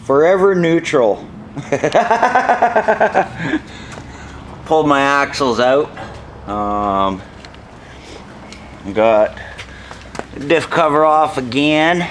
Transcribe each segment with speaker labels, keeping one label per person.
Speaker 1: forever neutral. Pulled my axles out. Got the diff cover off again,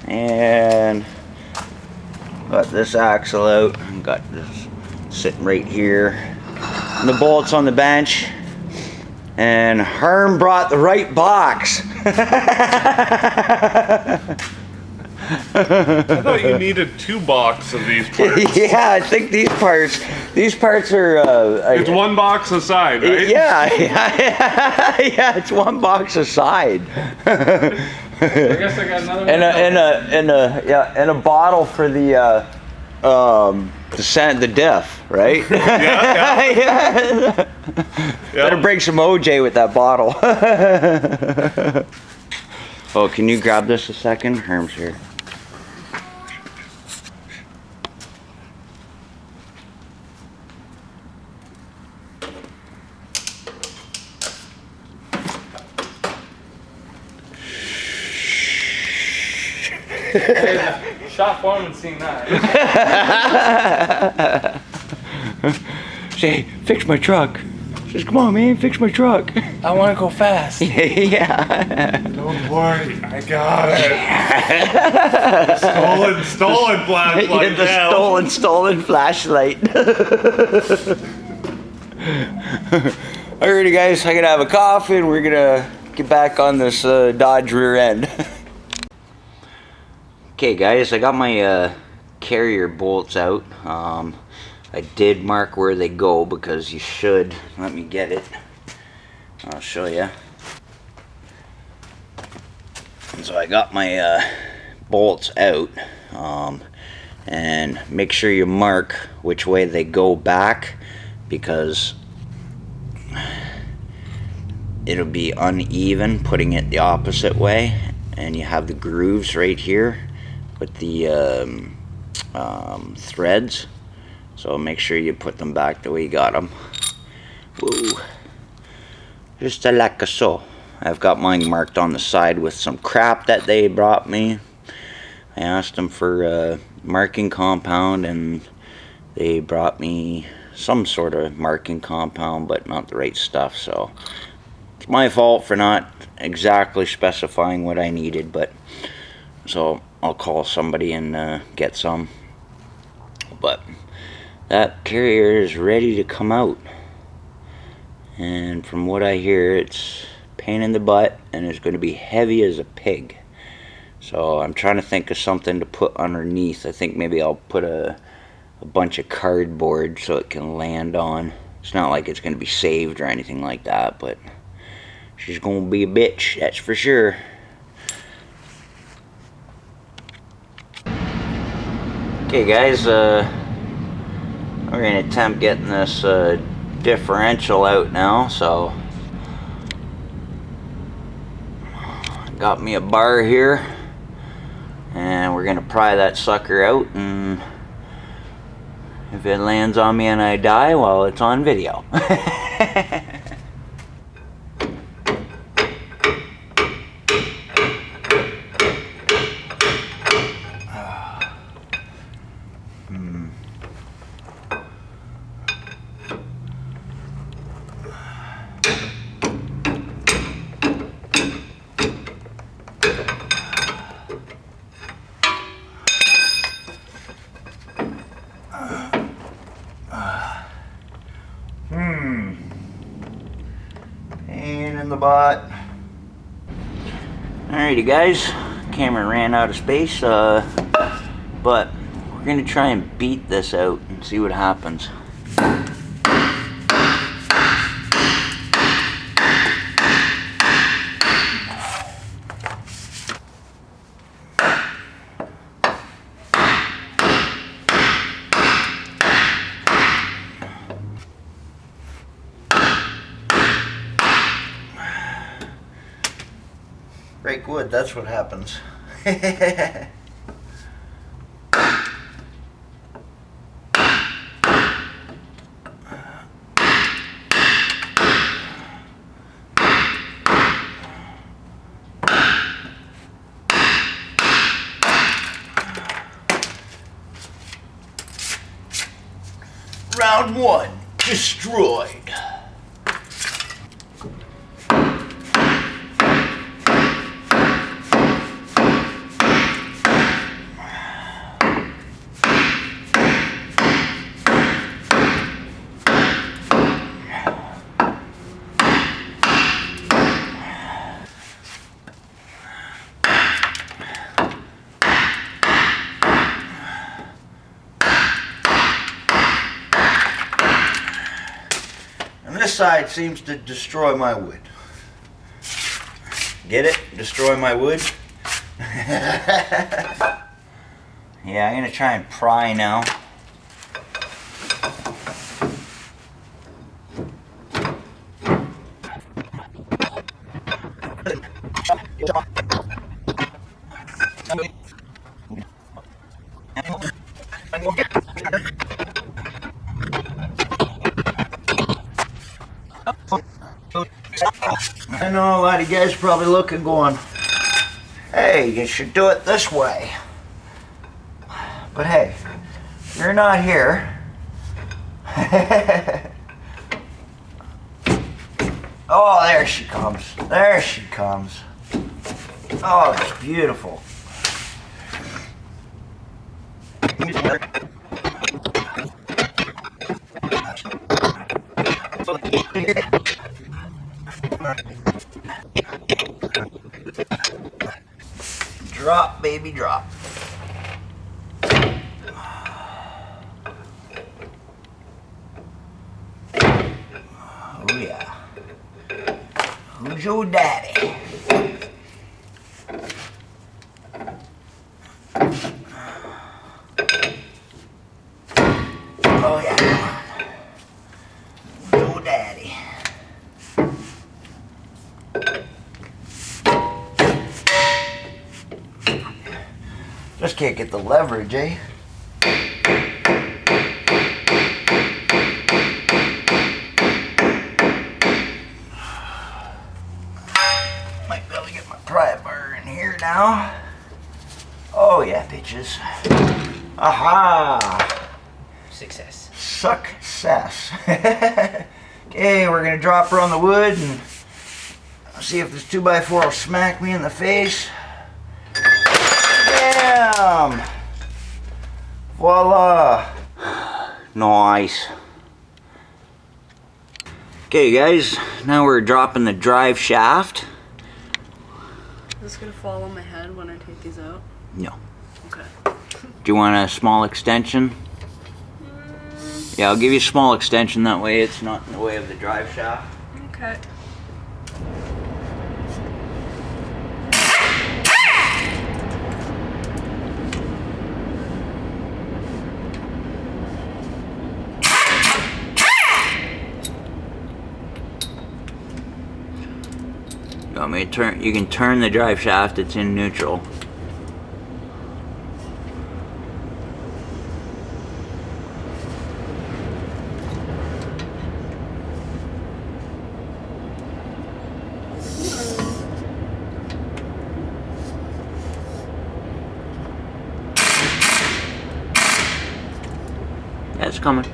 Speaker 1: and got this axle out. Got this sitting right here, and the bolts on the bench. And Herm brought the right box.
Speaker 2: I thought you needed 2 boxes of these parts.
Speaker 1: Yeah, I think these parts are.
Speaker 2: It's 1 box a side, right?
Speaker 1: Yeah, yeah, it's 1 box a side.
Speaker 2: I guess I got another one.
Speaker 1: And a bottle for the diff, right? Yeah. Better bring some OJ with that bottle. Oh, can you grab this a second? Herm's here.
Speaker 2: Shop foreman seen that.
Speaker 1: Say, fix my truck. Says, come on, man, fix my truck.
Speaker 3: I want to go fast.
Speaker 1: Yeah.
Speaker 2: Don't worry, I got it. Stolen flashlight.
Speaker 1: Yeah, the stolen flashlight. Alrighty, guys, I'm gonna have a coffee and we're gonna get back on this Dodge rear end. Okay, guys, I got my carrier bolts out. I did mark where they go because you should. Let me get it. I'll show you. So I got my bolts out, and make sure you mark which way they go back, because it'll be uneven putting it the opposite way, and you have the grooves right here with the threads. So make sure you put them back the way you got them. Woo. Just like so. I've got mine marked on the side with some crap that they brought me. I asked them for marking compound, and they brought me some sort of marking compound, but not the right stuff. So it's my fault for not exactly specifying what I needed, but so I'll call somebody and get some. But that carrier is ready to come out, and from what I hear, it's pain in the butt and it's going to be heavy as a pig. So I'm trying to think of something to put underneath. I think maybe I'll put a bunch of cardboard so it can land on. It's not like it's going to be saved or anything like that, but she's going to be a bitch, that's for sure. Okay, guys, we're going to attempt getting this differential out now. So got me a bar here, and we're going to pry that sucker out, and if it lands on me and I die, well, it's on video. Pain in the butt. Alrighty, guys, camera ran out of space, but we're gonna try and beat this out and see what happens. Break wood, that's what happens. Round one, destroyed. This side seems to destroy my wood. Get it? Destroy my wood? Yeah, I'm gonna try and pry now. I know a lot of you guys probably looking going, hey, you should do it this way. But hey, you're not here. Oh, there she comes. There she comes. Oh, it's beautiful. Drop, baby, drop. Oh yeah. Who's your daddy? Oh yeah. Who's your daddy? Just can't get the leverage, eh? Might be able to get my pry bar in here now. Oh yeah, bitches. Aha!
Speaker 3: Success.
Speaker 1: Success. Okay, we're gonna drop her on the wood and see if this 2x4 will smack me in the face. Bam! Voila! Nice. Okay guys, now we're dropping the drive shaft.
Speaker 4: Is this gonna fall on my head when I take these out?
Speaker 1: No.
Speaker 4: Okay.
Speaker 1: Do you want a small extension? Yeah, I'll give you a small extension, that way it's not in the way of the drive shaft.
Speaker 4: Okay.
Speaker 1: You want me to turn? You can turn the drive shaft, it's in neutral. Yeah, it's coming.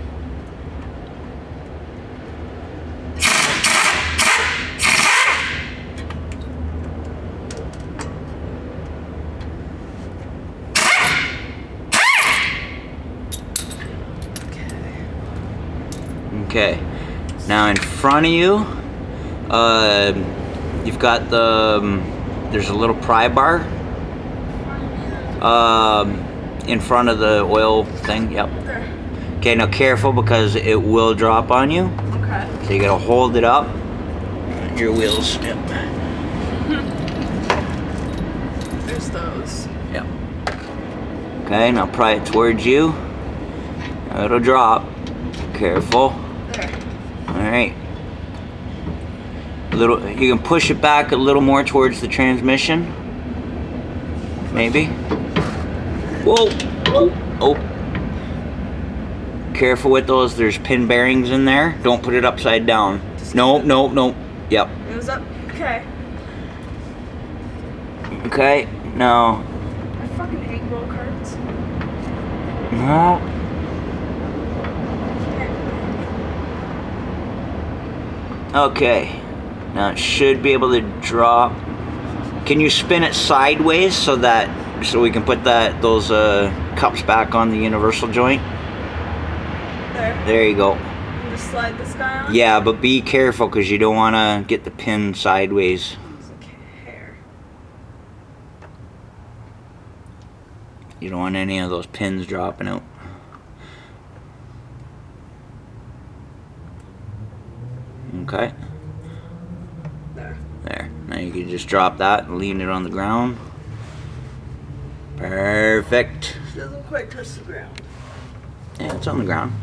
Speaker 1: Okay, now in front of you, you've got the, there's a little pry bar in front of the oil thing, yep. Okay, now careful because it will drop on you.
Speaker 4: Okay.
Speaker 1: So you gotta hold it up, your wheels, yep.
Speaker 4: There's those.
Speaker 1: Yep. Okay, now pry it towards you. Now it'll drop, careful.
Speaker 4: There.
Speaker 1: Alright. You can push it back a little more towards the transmission. Maybe. Whoa! Oh. Careful with those, there's pin bearings in there. Don't put it upside down. No. Yep.
Speaker 4: It was up. Okay.
Speaker 1: Okay, now.
Speaker 4: I fucking hate roll carts.
Speaker 1: No. Okay, now it should be able to drop. Can you spin it sideways so we can put those cups back on the universal joint? There you go.
Speaker 4: And just slide this guy on?
Speaker 1: Yeah, but be careful because you don't want to get the pin sideways. You don't want any of those pins dropping out. Okay. There. Now you can just drop that and lean it on the ground. Perfect.
Speaker 4: It doesn't quite touch the ground.
Speaker 1: Yeah, it's on the ground.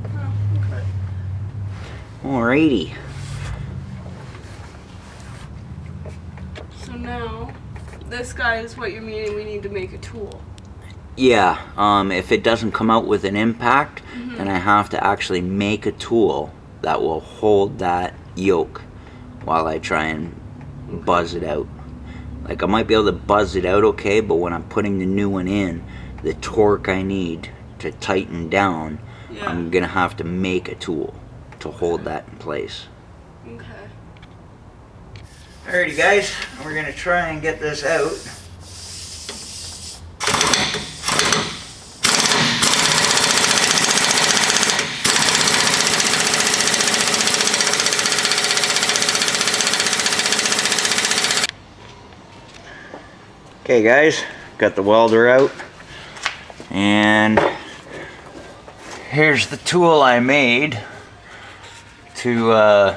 Speaker 4: Oh, okay.
Speaker 1: Alrighty.
Speaker 4: So now, this guy is what you're meaning we need to make a tool.
Speaker 1: Yeah, if it doesn't come out with an impact, then I have to actually make a tool that will hold that yoke while I try and buzz it out. Like I might be able to buzz it out okay, but when I'm putting the new one in, the torque I need to tighten down, I'm gonna have to make a tool to hold that in place.
Speaker 4: Okay.
Speaker 1: Alrighty guys, we're gonna try and get this out. Okay guys, got the welder out, and here's the tool I made to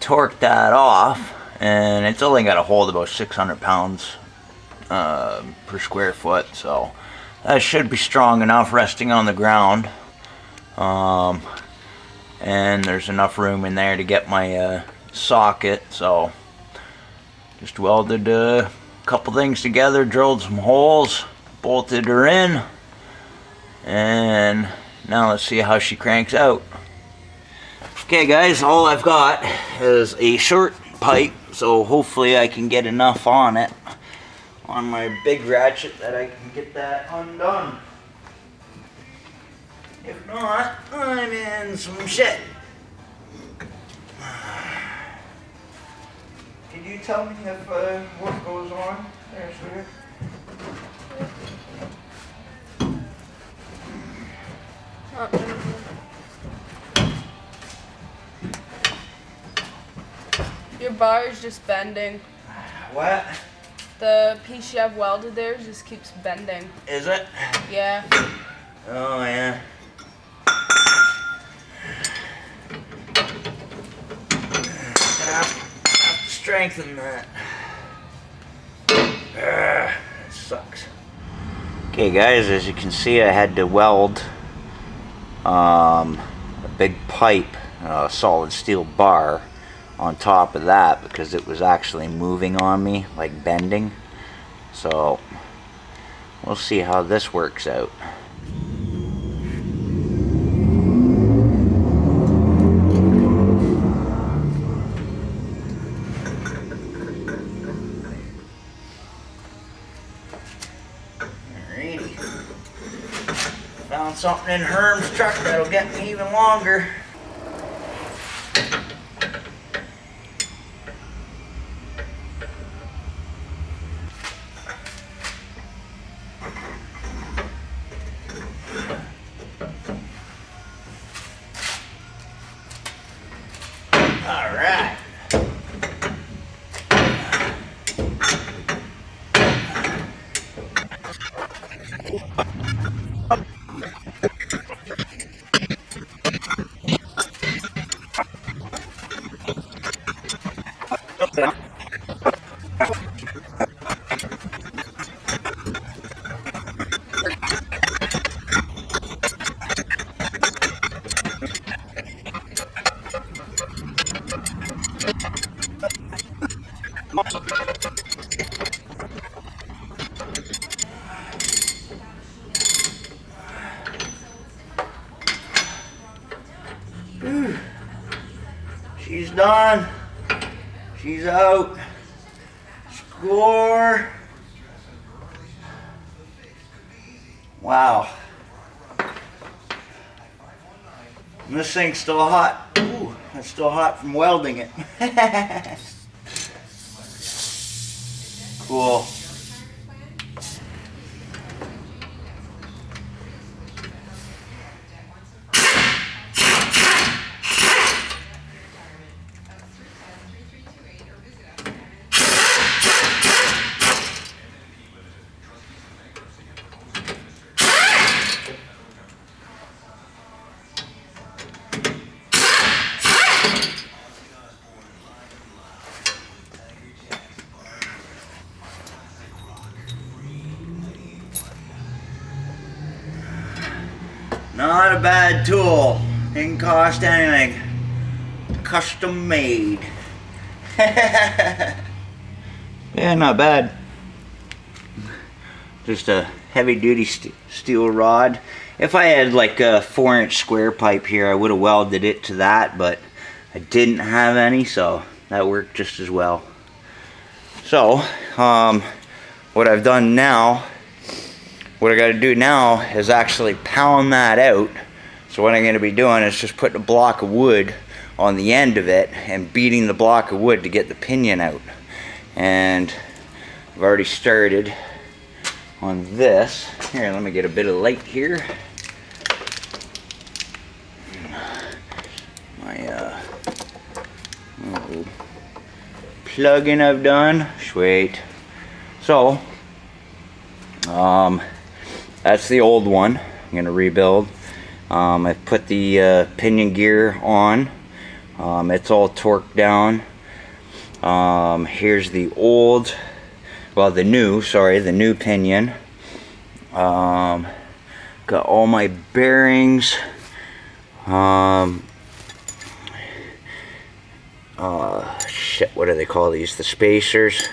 Speaker 1: torque that off, and it's only got a hold about 600 pounds per square foot, so that should be strong enough resting on the ground, and there's enough room in there to get my socket, so just welded couple things together, drilled some holes, bolted her in, and now let's see how she cranks out. Okay guys, all I've got is a short pipe, so hopefully I can get enough on it on my big ratchet that I can get that undone. If not, I'm in some shit. Can you tell me if what goes on there, sir?
Speaker 4: Your bar is just bending.
Speaker 1: What?
Speaker 4: The piece you have welded there just keeps bending.
Speaker 1: Is it?
Speaker 4: Yeah.
Speaker 1: Oh yeah. Have to strengthen that. That sucks. Okay guys, as you can see, I had to weld a big pipe, a solid steel bar on top of that because it was actually moving on me, like bending. So we'll see how this works out. Found something in Herm's truck that'll get me even longer. All right. She's done. She's out. Score. Wow. And this thing's still hot. Ooh, It's still hot from welding it. Cool. Not a bad tool. Didn't cost anything. Custom made. Yeah, not bad. Just a heavy duty steel rod. If I had like a 4-inch square pipe here, I would have welded it to that, but I didn't have any, so that worked just as well. So, what I've done now, what I got to do now is actually pound that out. So what I'm going to be doing is just putting a block of wood on the end of it and beating the block of wood to get the pinion out. And I've already started on this. Here, let me get a bit of light here. My little plug-in I've done. Sweet. So, that's the old one. I'm going to rebuild. I've put the pinion gear on. It's all torqued down. Here's the old, well, the new pinion. Got all my bearings. Shit, what do they call these? The spacers,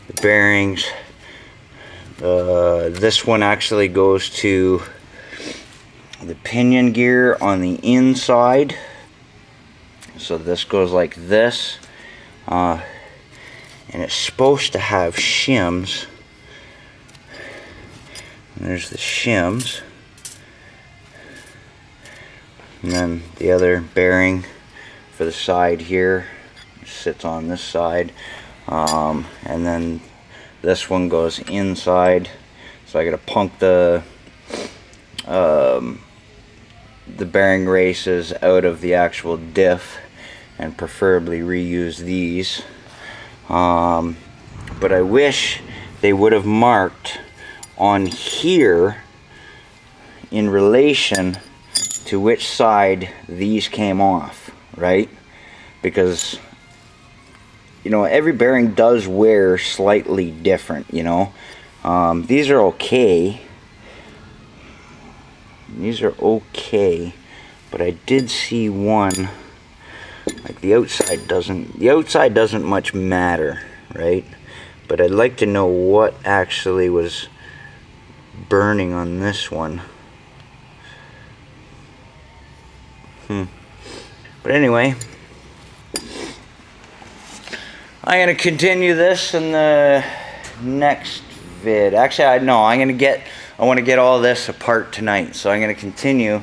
Speaker 1: the bearings. This one actually goes to the pinion gear on the inside. So this goes like this. And it's supposed to have shims. And there's the shims. And then the other bearing for the side here sits on this side. And then this one goes inside. So I gotta punk the bearing races out of the actual diff and preferably reuse these. But I wish they would have marked on here in relation to which side these came off, right? Because, you know, every bearing does wear slightly different, you know. These are okay. These are okay, but I did see one, like the outside doesn't much matter, right? But I'd like to know what actually was burning on this one. But anyway, I'm gonna continue this in the next vid. Actually, I want to get all this apart tonight, so I'm gonna continue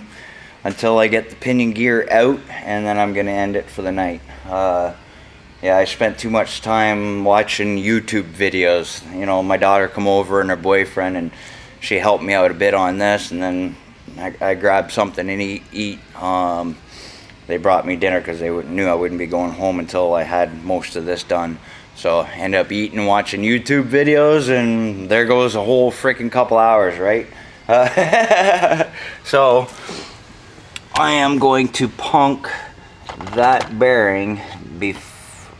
Speaker 1: until I get the pinion gear out, and then I'm gonna end it for the night. Yeah, I spent too much time watching YouTube videos. You know, my daughter come over and her boyfriend, and she helped me out a bit on this, and then I grabbed something and eat. They brought me dinner because they knew I wouldn't be going home until I had most of this done. So I ended up eating and watching YouTube videos, and there goes a whole freaking couple hours, right? So I am going to punk that bearing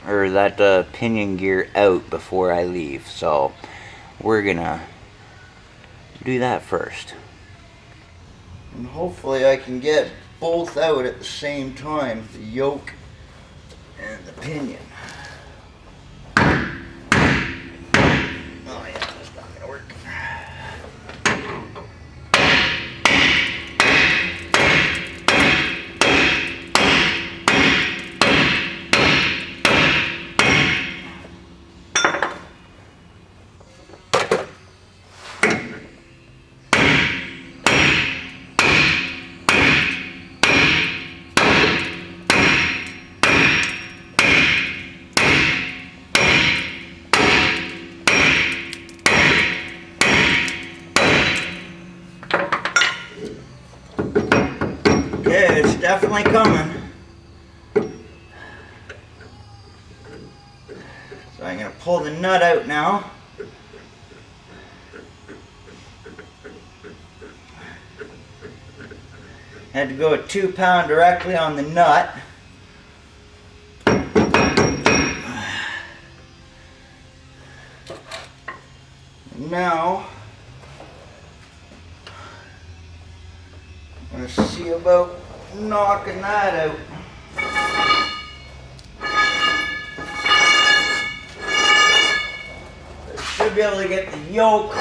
Speaker 1: or that pinion gear out before I leave. So we're gonna do that first, and hopefully I can get both out at the same time, the yoke and the pinion. Oh yeah, that's not gonna work. definitely coming. So I'm going to pull the nut out now. Had to go a 2-pound directly on the nut. Now, I'm going to see about knocking that out. I should be able to get the yoke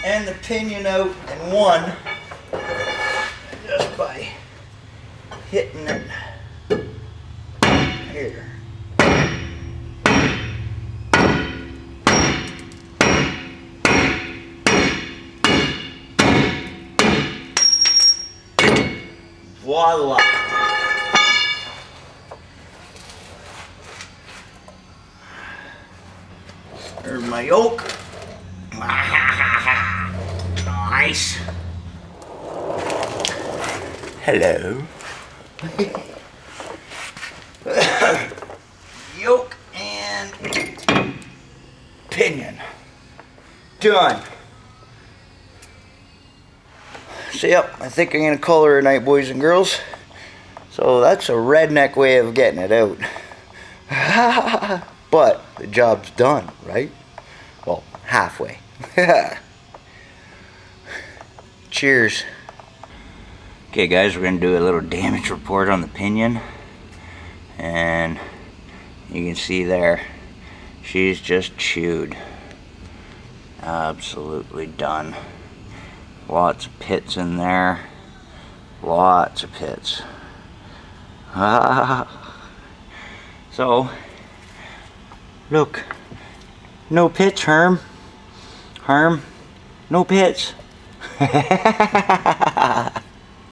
Speaker 1: and the pinion out in one just by hitting it here. Voila! There's my yoke. Nice. Hello. Yoke and pinion. Done. So yep, I think I'm gonna call her a night, boys and girls. So that's a redneck way of getting it out. But the job's done, right? Well, halfway. Cheers. Okay guys, we're gonna do a little damage report on the pinion. And you can see there, she's just chewed. Absolutely done. Lots of pits in there. Lots of pits. So, look. No pits, Herm. Herm, no pits.